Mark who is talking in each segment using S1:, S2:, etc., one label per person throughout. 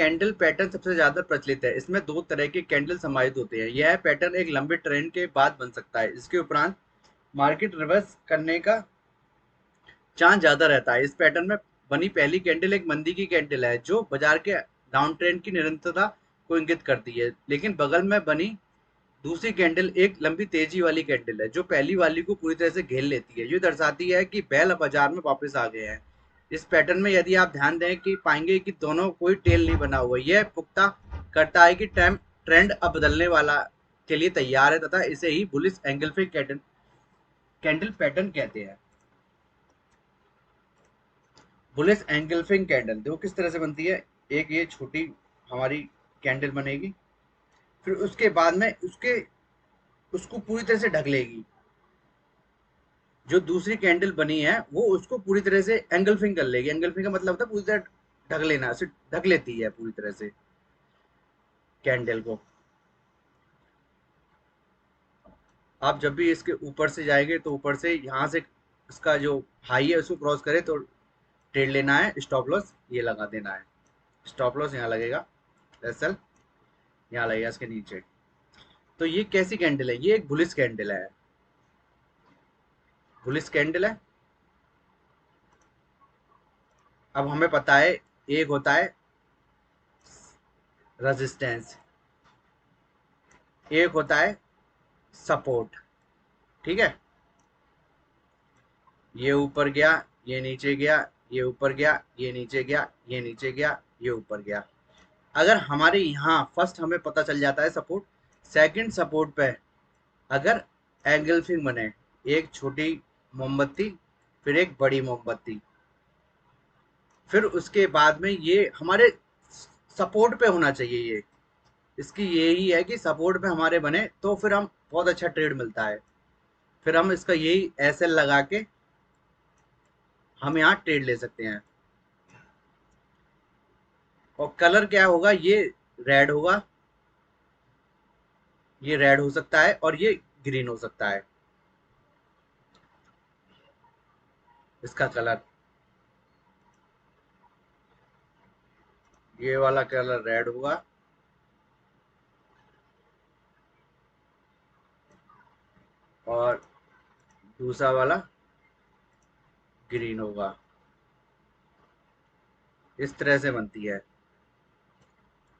S1: Candle pattern सबसे ज्यादा प्रचलित है। इसमें दो तरह के कैंडल समाहित होते हैं। यह पैटर्न एक लंबे ट्रेंड के बाद बन सकता है। इसके उपरांत मार्केट रिवर्स करने का चांस ज्यादा रहता है। इस पैटर्न में बनी पहली कैंडल एक मंदी की कैंडल है जो बाजार के डाउन ट्रेंड की निरंतरता को इंगित करती है, लेकिन बगल में बनी दूसरी कैंडल एक लंबी तेजी वाली कैंडल है जो पहली वाली को पूरी तरह से घेर लेती है। ये दर्शाती है कि बैल बाजार में वापस आ गए हैं। इस पैटर्न में यदि आप ध्यान दें कि पाएंगे कि दोनों कोई टेल नहीं बना हुआ। यह पुख्ता करता है कि ट्रेंड अब बदलने वाला के लिए तैयार है तथा इसे ही बुलिश एंगल्फिंग कैंडल पैटर्न कहते हैं। बुलिश एंगल्फिंग कैंडल देखो किस तरह से बनती है। एक ये छोटी हमारी कैंडल बनेगी, फिर उसके बाद में उसको पूरी तरह से ढक लेगी। जो दूसरी कैंडल बनी है वो उसको पूरी तरह से एंगल्फिंग कर लेगी। एंगल्फिंग का मतलब होता है पूरी तरह ढक लेना, उसे ढक लेती है पूरी तरह से कैंडल को। आप जब भी इसके ऊपर से जाएंगे तो ऊपर से यहाँ से इसका जो हाई है उसको क्रॉस करे तो ट्रेड लेना है, स्टॉप लॉस ये लगा देना है। स्टॉप लॉस यहाँ लगेगा, एसएल यहाँ लगेगा इसके नीचे। तो ये कैसी कैंडल है? ये एक बुलिश कैंडल है। बुलिश कैंडल है। अब हमें पता है एक होता है रेजिस्टेंस, एक होता है सपोर्ट। ठीक है, ये ऊपर गया, ये नीचे गया, ये ऊपर गया, ये नीचे गया, ये नीचे गया, ये ऊपर गया। अगर हमारे यहाँ फर्स्ट हमें पता चल जाता है सपोर्ट, सेकंड सपोर्ट पे अगर एंगल्फिंग बने, एक छोटी मोमबत्ती फिर एक बड़ी मोमबत्ती, फिर उसके बाद में ये हमारे सपोर्ट पे होना चाहिए। ये इसकी यही है कि सपोर्ट पे हमारे बने तो फिर हम बहुत अच्छा ट्रेड मिलता है। फिर हम इसका यही एसएल लगा के हम यहाँ ट्रेड ले सकते हैं। और कलर क्या होगा? ये रेड होगा, ये रेड हो सकता है और ये ग्रीन हो सकता है इसका कलर। ये वाला कलर रेड होगा और दूसरा वाला ग्रीन होगा। इस तरह से बनती है।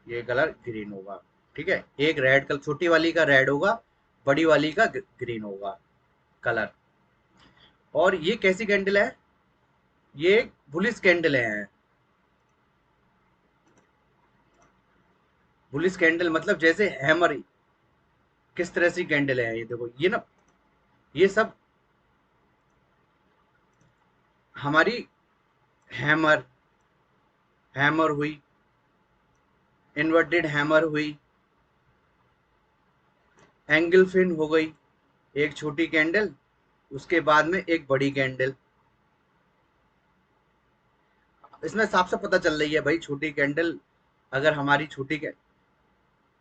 S1: ये कलर ग्रीन होगा। ठीक है, एक रेड कलर, छोटी वाली का रेड होगा, बड़ी वाली का ग्रीन होगा कलर। और ये कैसी कैंडल है? ये बुलिश कैंडल है। बुलिश कैंडल मतलब जैसे हैमर, किस तरह से कैंडल है ये देखो। ये ना, ये सब हमारी हैमर, हैमर हुई, इन्वर्टेड हैमर हुई, एंगल फिन हो गई, एक छोटी कैंडल, उसके बाद में एक बड़ी कैंडल। इसमें साफ साफ पता चल रही है भाई, छोटी कैंडल अगर हमारी छोटी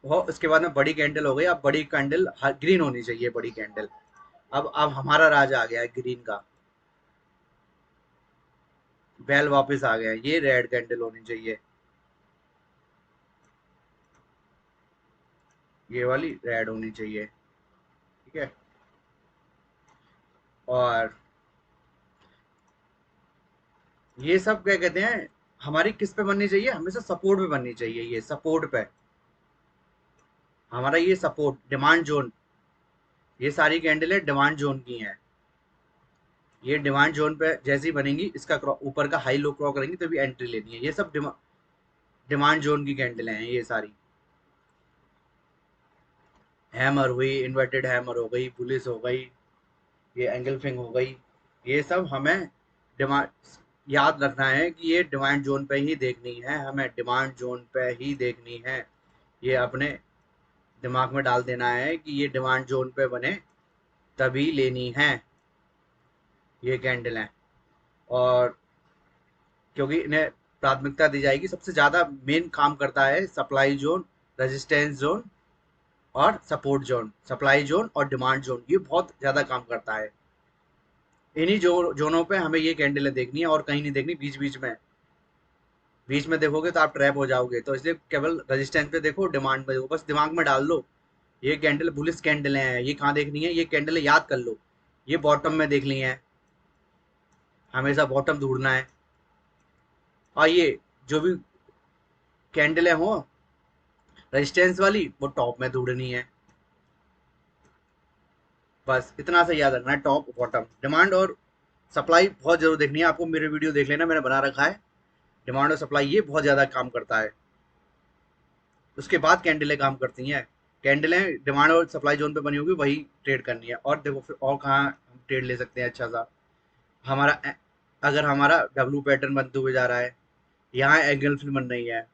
S1: हो, उसके बाद में बड़ी कैंडल हो गई। अब बड़ी कैंडल ग्रीन होनी चाहिए, बड़ी कैंडल। अब हमारा राज आ गया है ग्रीन का, बैल वापस आ गया है। ये रेड कैंडल होनी चाहिए, ये वाली रेड होनी चाहिए। ठीक है, और ये सब क्या कहते हैं, हमारी किस पे बननी चाहिए? हमेशा सपोर्ट पे बननी चाहिए। ये सपोर्ट पे हमारा, ये सपोर्ट डिमांड जोन, ये सारी कैंडलें डिमांड जोन की हैं। ये डिमांड जोन पे जैसी बनेंगी, इसका ऊपर का हाई लो क्रॉस करेंगी तो भी एंट्री लेनी है। ये सब डिमांड जोन की कैंडलें हैं ये सारी। हैमर हुई, इन्वर्टेड हैमर हो गई, बुलिस हो गई, ये एंगल्फिंग हो गई। ये सब हमें डिमांड याद रखना है कि ये डिमांड जोन पे ही देखनी है, हमें डिमांड जोन पे ही देखनी है। ये अपने दिमाग में डाल देना है कि ये डिमांड जोन पे बने तभी लेनी है ये कैंडल है। और क्योंकि इन्हें प्राथमिकता दी जाएगी, सबसे ज्यादा मेन काम करता है सप्लाई जोन, रेजिस्टेंस जोन और सपोर्ट जोन। सप्लाई जोन और डिमांड जोन ये बहुत ज्यादा काम करता है। इन्हीं जोनों पे हमें ये कैंडलें देखनी है और कहीं नहीं देखनी बीच बीच में। बीच में देखोगे तो आप ट्रैप हो जाओगे, तो इसलिए केवल रेजिस्टेंस पे देखो, डिमांड पे देखो, बस दिमाग में डाल लो ये कैंडल बुलिश कैंडल है, ये कहाँ देखनी है, ये कैंडल याद कर लो, ये बॉटम में देखनी है, हमेशा बॉटम ढूंढना है। और ये जो भी कैंडल हो रेजिस्टेंस वाली, वो टॉप में ढूंढनी है। बस इतना सा याद रखना है, टॉप बॉटम डिमांड और सप्लाई बहुत जरूर देखनी है आपको। मेरे वीडियो देख लेना, मैंने बना रखा है डिमांड और सप्लाई, ये बहुत ज्यादा काम करता है। उसके बाद कैंडलें काम करती हैं। कैंडलें डिमांड और सप्लाई जोन पे बनी होगी, वही ट्रेड करनी है। और देखो फिर और कहाँ हम ट्रेड ले सकते हैं अच्छा सा, हमारा अगर हमारा डब्लू पैटर्न बनते हुए जा रहा है, यहाँ एंगल फिल बन रही है,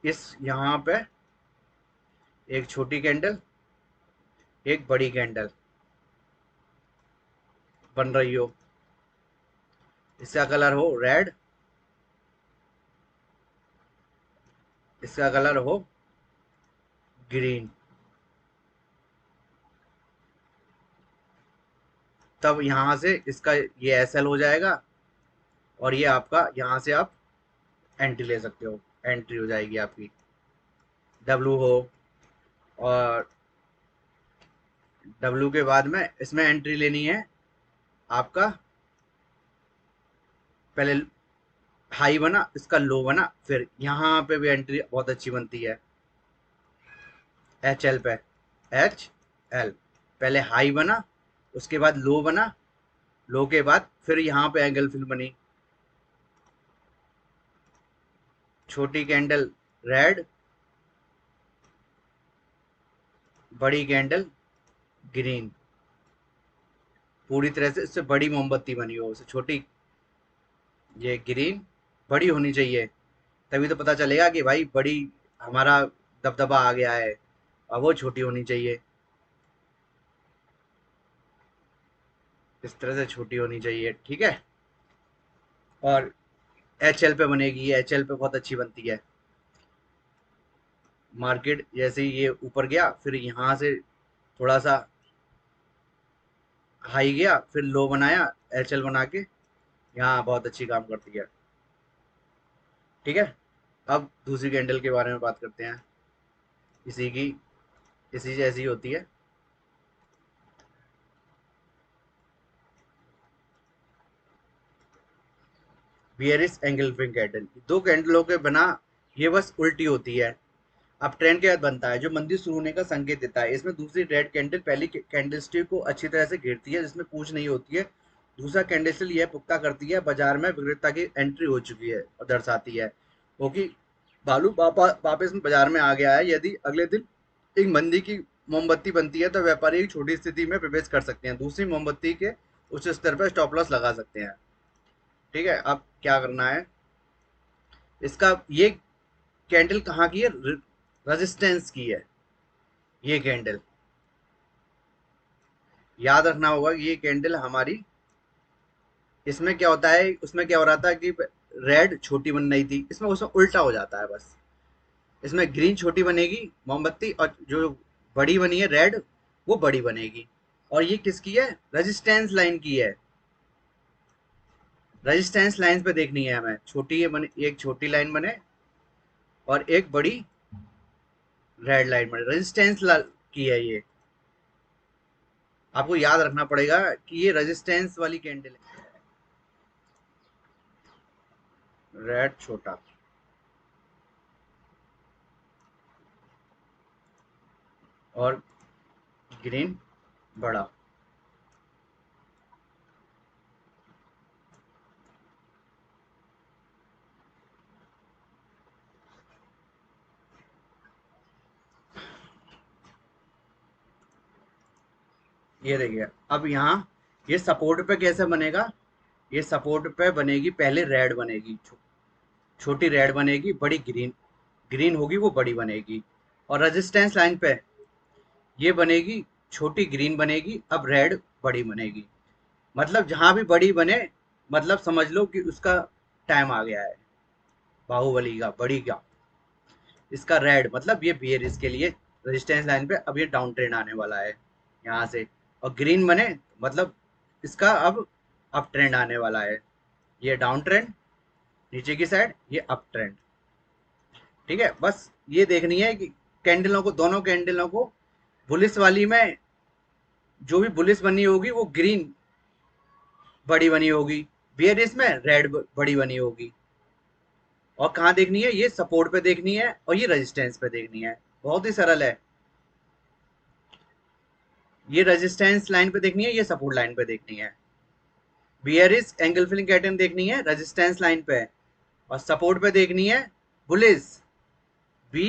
S1: इस यहाँ पे एक छोटी कैंडल, एक बड़ी कैंडल बन रही हो, इसका कलर हो रेड, इसका कलर हो ग्रीन, तब यहाँ से इसका ये एसएल हो जाएगा, और ये आपका यहाँ से आप एंट्री ले सकते हो, एंट्री हो जाएगी आपकी डब्लू हो। और डब्लू के बाद में इसमें एंट्री लेनी है आपका, पहले हाई बना, इसका लो बना, फिर यहाँ पे भी एंट्री बहुत अच्छी बनती है एच एल पे, एच एल पहले हाई बना, उसके बाद लो बना, लो के बाद फिर यहाँ पे एंगल फिल बनी, छोटी कैंडल रेड, बड़ी कैंडल ग्रीन, पूरी तरह से इससे बड़ी मोमबत्ती बनी हो, उससे छोटी ये ग्रीन, बड़ी होनी चाहिए, तभी तो पता चलेगा कि भाई बड़ी हमारा दबदबा आ गया है। अब वो छोटी होनी चाहिए, इस तरह से छोटी होनी चाहिए, ठीक है। और एच एल पे बनेगी, एच एल पे बहुत अच्छी बनती है। मार्केट जैसे ही ये ऊपर गया, फिर यहाँ से थोड़ा सा हाई गया, फिर लो बनाया एच एल बना के, यहाँ बहुत अच्छी काम करती है, ठीक है। अब दूसरी कैंडल के बारे में बात करते हैं, इसी की इसी जैसी होती है। बियरिश एंगल्फिंग कैंडल, दो कैंडलों के बना ये बस उल्टी होती है। अब ट्रेंड के बाद बनता है जो मंदी शुरू होने का संकेत देता है। इसमें दूसरी रेड कैंडल पहली कैंडलस्टिक को अच्छी तरह से घेरती है, जिसमें पूछ नहीं होती है। दूसरा कैंडलस्टिक यह पुख्ता करती है बाजार में विक्रेता की एंट्री हो चुकी है, और दर्शाती है वो कि बालू वापस में बाजार में आ गया है। यदि अगले दिन एक मंदी की मोमबत्ती बनती है, तो व्यापारी एक छोटी स्थिति में प्रवेश कर सकते हैं, दूसरी मोमबत्ती के उच्च स्तर पर स्टॉप लॉस लगा सकते हैं, ठीक है। अब क्या करना है, इसका ये कैंडल कहाँ की है, रेजिस्टेंस की है ये कैंडल, याद रखना होगा कि ये कैंडल हमारी, इसमें क्या होता है, उसमें क्या हो रहा था कि रेड छोटी बन रही थी, इसमें उसमें उल्टा हो जाता है बस। इसमें ग्रीन छोटी बनेगी मोमबत्ती, और जो बड़ी बनी है रेड, वो बड़ी बनेगी। और ये किसकी है, रेजिस्टेंस लाइन की है। रेजिस्टेंस लाइन पे देखनी है हमें, छोटी है बने, एक छोटी लाइन बने और एक बड़ी रेड लाइन बने, रेजिस्टेंस की है ये। आपको याद रखना पड़ेगा कि ये रेजिस्टेंस वाली कैंडल है। रेड छोटा और ग्रीन बड़ा। ये देखिए, अब यहाँ ये सपोर्ट पे कैसे बनेगा, ये सपोर्ट पे बनेगी, पहले रेड बनेगी, छोटी रेड बनेगी, बड़ी ग्रीन, ग्रीन होगी वो बड़ी बनेगी। और रेजिस्टेंस लाइन पे ये बनेगी, छोटी ग्रीन बनेगी, अब रेड बड़ी बनेगी। मतलब जहां भी बड़ी बने, मतलब समझ लो कि उसका टाइम आ गया है, बाहुबली का बड़ी का। इसका रेड मतलब ये बियर, इसके लिए रेजिस्टेंस लाइन पे अब ये डाउन ट्रेंड आने वाला है यहाँ से। और ग्रीन बने मतलब इसका अब अप ट्रेंड आने वाला है, ये डाउन ट्रेंड, नीचे की साइड ये अप ट्रेंड। ठीक है, बस ये देखनी है कि कैंडलों को, दोनों कैंडलों को, बुलिस वाली में जो भी बुलिस बनी होगी वो ग्रीन बड़ी बनी होगी, बियरिश में रेड बड़ी बनी होगी। और कहाँ देखनी है, ये सपोर्ट पे देखनी है और ये रेजिस्टेंस पे देखनी है। बहुत ही सरल है। ये रेजिस्टेंस लाइन पे देखनी है, ये सपोर्ट लाइन पे देखनी है। बियरिश एंगल फिलिंग पैटर्न देखनी है रेजिस्टेंस लाइन पे, और सपोर्ट पे देखनी है बुलिस बी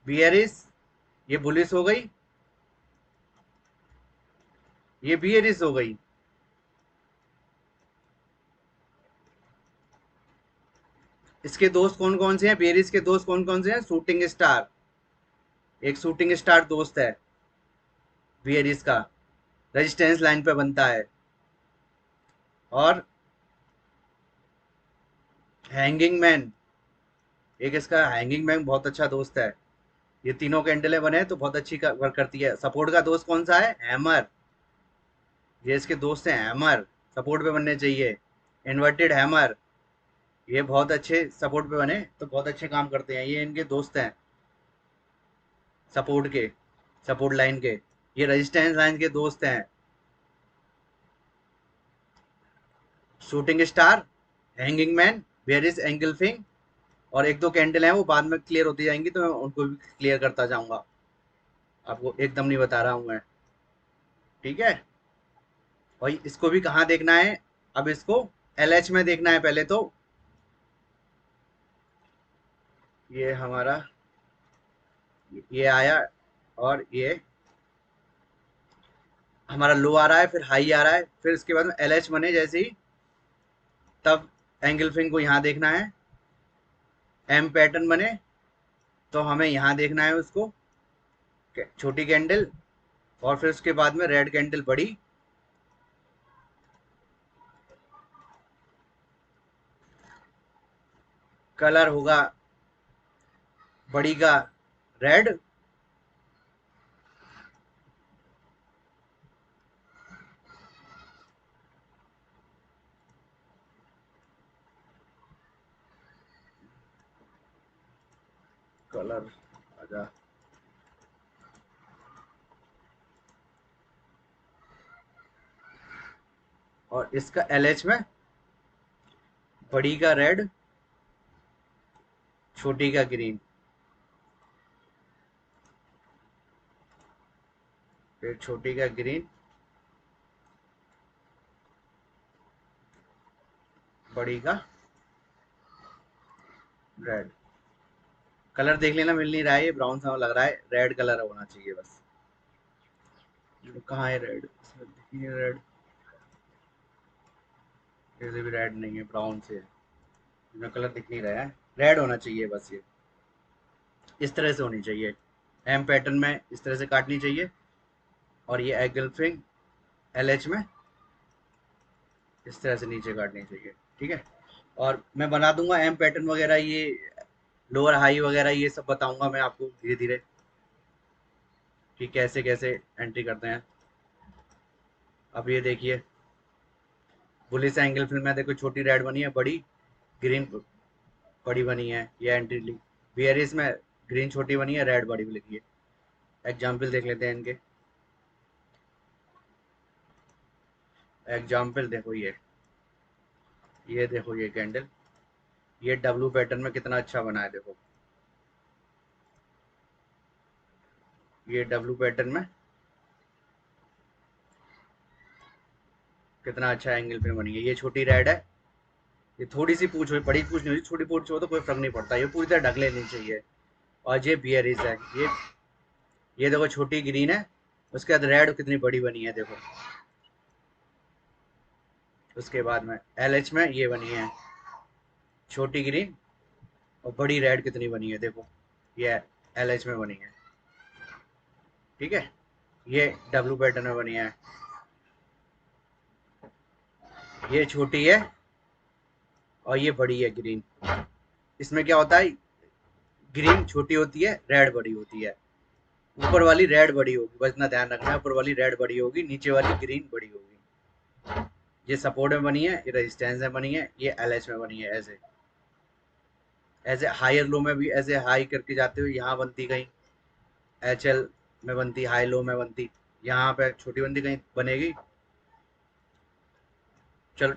S1: बियरिश। ये बुलिस हो गई, ये बियरिश हो गई। इसके दोस्त कौन कौन से हैं, बियरिश के दोस्त कौन कौन से हैं? शूटिंग स्टार, एक शूटिंग स्टार दोस्त है बियरिश का, रेजिस्टेंस लाइन पे बनता है। और हैंगिंग मैन, एक इसका हैंगिंग मैन बहुत अच्छा दोस्त है। ये तीनों कैंडलें बने तो बहुत अच्छी वर्क करती है। सपोर्ट का दोस्त कौन सा है? हैमर, ये इसके दोस्त हैं हैमर, सपोर्ट पे बनने चाहिए। इन्वर्टेड हैमर, ये बहुत अच्छे सपोर्ट पे बने तो बहुत अच्छे काम करते हैं, ये इनके दोस्त हैं सपोर्ट के, सपोर्ट लाइन के। ये रेजिस्टेंस लाइन के दोस्त हैं shooting star, hanging man, bearish engulfing. और एक दो कैंडल हैं वो बाद में क्लियर होती जाएंगी तो मैं उनको भी क्लियर करता जाऊंगा, आपको एकदम नहीं बता रहा हूं मैं। ठीक है, और इसको भी कहाँ देखना है, अब इसको एलएच में देखना है पहले तो। ये हमारा ये आया, और ये हमारा लो आ रहा है, फिर हाई आ रहा है, फिर इसके बाद में एलएच बने जैसे ही, तब एंगल फिंग को यहाँ देखना है। एम पैटर्न बने तो हमें यहाँ देखना है उसको, छोटी कैंडल, और फिर उसके बाद में रेड कैंडल बड़ी, कलर होगा बड़ी का रेड, कलर आजा, और इसका एलएच में बड़ी का रेड, छोटी का ग्रीन, फिर छोटी का ग्रीन, बड़ी का रेड। कलर देख लेना, मिल नहीं रहा है, ये ब्राउन सा लग रहा है, रेड कलर होना चाहिए बस। कहाँ है रेड, इसमें दिख नहीं रेड, ऐसे भी रेड नहीं है, ब्राउन से है, इसमें कलर दिख नहीं रहा है, रेड होना चाहिए बस। ये इस तरह से होनी चाहिए, एम पैटर्न में इस तरह से काटनी चाहिए, और ये एगल्फिंग एलएच में इस तरह से नीचे काटनी चाहिए। ठीक है, और मैं बना दूंगा एम पैटर्न वगैरह, ये लोअर हाई वगैरह ये सब बताऊंगा मैं आपको धीरे धीरे कि कैसे कैसे एंट्री करते हैं। अब ये देखिए, पुलिस एंगल फिल्म में देखो, छोटी रेड बनी है, बड़ी ग्रीन बड़ी बनी है, ये एंट्री ली। बियरिस में ग्रीन छोटी बनी है, रेड बड़ी लिखी है। एग्जाम्पल देख लेते हैं इनके। एग्जाम्पल देखो, ये देखो ये कैंडल, ये डब्लू पैटर्न में कितना अच्छा बना है देखो, ये डब्लू पैटर्न में कितना अच्छा एंगल पे बनी है। ये छोटी रेड है, ये थोड़ी सी पूछ हो, बड़ी पूछ नहीं होती, छोटी पूछ हो तो कोई फर्क नहीं पड़ता, ये पूरी तरह ढक लेनी चाहिए। और ये बियरिस है, ये देखो छोटी ग्रीन है, उसके बाद रेड कितनी बड़ी बनी है देखो। उसके बाद में एलएच में ये बनी है छोटी ग्रीन, और बड़ी रेड कितनी बनी है देखो, ये एलएच में बनी है। ठीक है, ये डब्लू पैटर्न में बनी है, ये छोटी है और ये बड़ी है ग्रीन। इसमें क्या होता है, ग्रीन छोटी होती है, रेड बड़ी होती है। ऊपर वाली रेड बड़ी होगी, बस इतना ध्यान रखना है, ऊपर वाली रेड बड़ी होगी, नीचे वाली ग्रीन बड़ी होगी। ये सपोर्ट में बनी है, ये रेजिस्टेंस में बनी है, ये LH में बनी है। ऐसे ऐसे हायर लो में भी ऐसे हाई करके जाते हुए यहाँ बनती कहीं, HL में बनती, हाई लो में बनती, यहाँ पे छोटी बनती कहीं बनेगी। चल